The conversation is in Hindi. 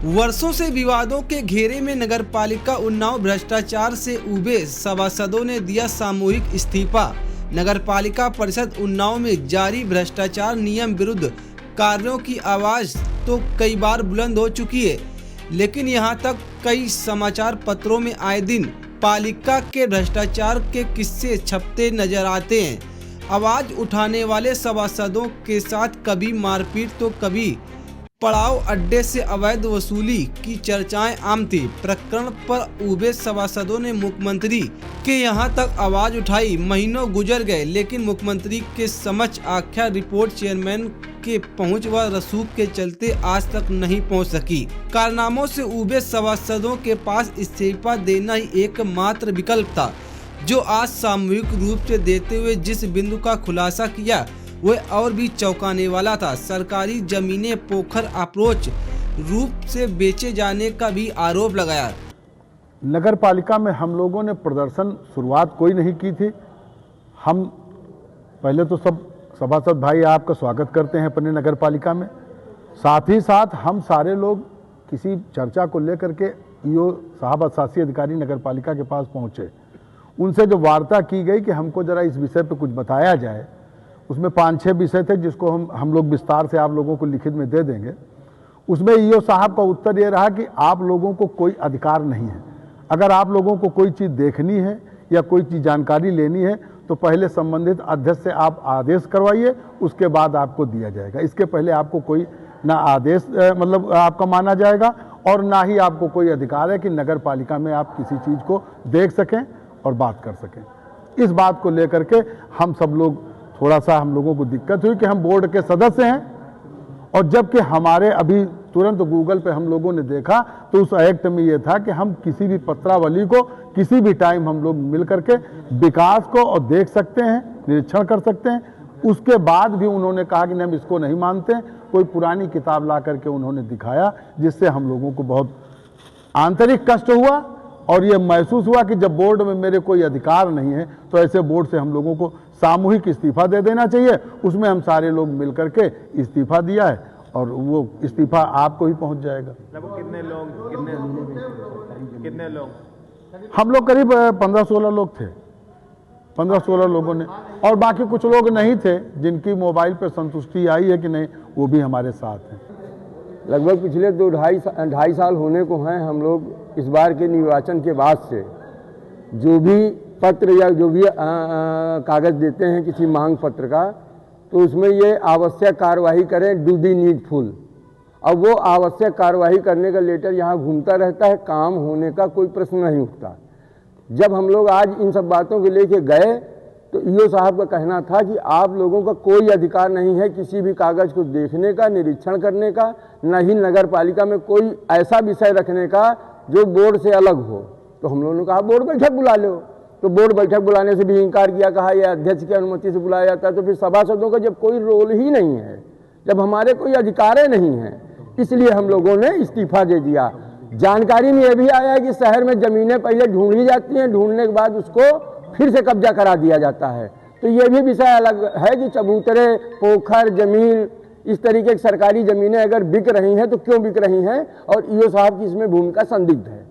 वर्षों से विवादों के घेरे में नगरपालिका उन्नाव भ्रष्टाचार से उबे सभासदों ने दिया सामूहिक इस्तीफा। नगरपालिका परिषद उन्नाव में जारी भ्रष्टाचार नियम विरुद्ध कार्यों की आवाज तो कई बार बुलंद हो चुकी है, लेकिन यहां तक कई समाचार पत्रों में आए दिन पालिका के भ्रष्टाचार के किस्से छपते नजर आते हैं। आवाज उठाने वाले सभासदों के साथ कभी मारपीट तो कभी पड़ाव अड्डे से अवैध वसूली की चर्चाएं आम थी। प्रकरण पर उबे सभासदों ने मुख्यमंत्री के यहां तक आवाज उठाई। महीनों गुजर गए, लेकिन मुख्यमंत्री के समक्ष आख्या रिपोर्ट चेयरमैन के पहुंच व रसूख के चलते आज तक नहीं पहुंच सकी। कारनामों से उबे सभासदों के पास इस्तीफा देना ही एकमात्र विकल्प था, जो आज सामूहिक रूप से देते हुए जिस बिंदु का खुलासा किया वह और भी चौंकाने वाला था। सरकारी जमीनें पोखर अप्रोच रूप से बेचे जाने का भी आरोप लगाया। नगर पालिका में हम लोगों ने प्रदर्शन शुरुआत कोई नहीं की थी। हम पहले तो सब सभासद भाई आपका स्वागत करते हैं अपने नगर पालिका में। साथ ही साथ हम सारे लोग किसी चर्चा को लेकर के ईओ साहब शासी अधिकारी नगर पालिका के पास पहुंचे। उनसे जो वार्ता की गई कि हमको जरा इस विषय पे कुछ बताया जाए, उसमें 5-6 विषय थे जिसको हम लोग विस्तार से आप लोगों को लिखित में दे देंगे। उसमें ईओ साहब का उत्तर ये रहा कि आप लोगों को कोई अधिकार नहीं है। अगर आप लोगों को कोई चीज़ देखनी है या कोई चीज़ जानकारी लेनी है तो पहले संबंधित अध्यक्ष से आप आदेश करवाइए, उसके बाद आपको दिया जाएगा। इसके पहले आपको कोई ना आदेश मतलब आपका माना जाएगा और ना ही आपको कोई अधिकार है कि नगर पालिका में आप किसी चीज़ को देख सकें और बात कर सकें। इस बात को लेकर के हम सब लोग थोड़ा सा हम लोगों को दिक्कत हुई कि हम बोर्ड के सदस्य हैं, और जबकि हमारे अभी तुरंत गूगल पे हम लोगों ने देखा तो उस एक्ट में ये था कि हम किसी भी पत्रावली को किसी भी टाइम हम लोग मिल करके विकास को और देख सकते हैं, निरीक्षण कर सकते हैं। उसके बाद भी उन्होंने कहा कि नहीं, हम इसको नहीं मानते। कोई पुरानी किताब ला करके उन्होंने दिखाया, जिससे हम लोगों को बहुत आंतरिक कष्ट हुआ और ये महसूस हुआ कि जब बोर्ड में मेरे कोई अधिकार नहीं है तो ऐसे बोर्ड से हम लोगों को सामूहिक इस्तीफा दे देना चाहिए। उसमें हम सारे लोग मिल करके इस्तीफा दिया है और वो इस्तीफा आपको ही पहुंच जाएगा। कितने लोग हम लोग करीब 15-16 लोग थे। 15-16 लोगों ने, और बाकी कुछ लोग नहीं थे जिनकी मोबाइल पर संतुष्टि आई है कि नहीं, वो भी हमारे साथ हैं। लगभग पिछले 2-2.5 साल होने को हैं हम लोग इस बार के निर्वाचन के बाद से जो भी पत्र या जो भी कागज़ देते हैं किसी मांग पत्र का, तो उसमें ये आवश्यक कार्रवाई करें, डू दी नीडफुल। अब वो आवश्यक कार्रवाई करने का लेटर यहाँ घूमता रहता है, काम होने का कोई प्रश्न नहीं उठता। जब हम लोग आज इन सब बातों को लेके गए तो ईओ साहब का कहना था कि आप लोगों का कोई अधिकार नहीं है किसी भी कागज़ को देखने का, निरीक्षण करने का, न ही नगर पालिका में कोई ऐसा विषय रखने का जो बोर्ड से अलग हो। तो हम लोगों ने कहा बोर्ड बैठक बुला लो, तो बोर्ड बैठक बुलाने से भी इनकार किया, कहा यह अध्यक्ष की अनुमति से बुलाया जाता है। तो फिर सभासदों का जब कोई रोल ही नहीं है, जब हमारे कोई अधिकार नहीं है, इसलिए हम लोगों ने इस्तीफा दे दिया। जानकारी में यह भी आया है कि शहर में ज़मीनें पहले ढूंढी जाती हैं, ढूंढने के बाद उसको फिर से कब्जा करा दिया जाता है। तो ये भी विषय अलग है कि चबूतरे, पोखर, जमीन, इस तरीके की सरकारी ज़मीनें अगर बिक रही हैं तो क्यों बिक रही हैं, और ईओ साहब की इसमें भूमिका संदिग्ध है।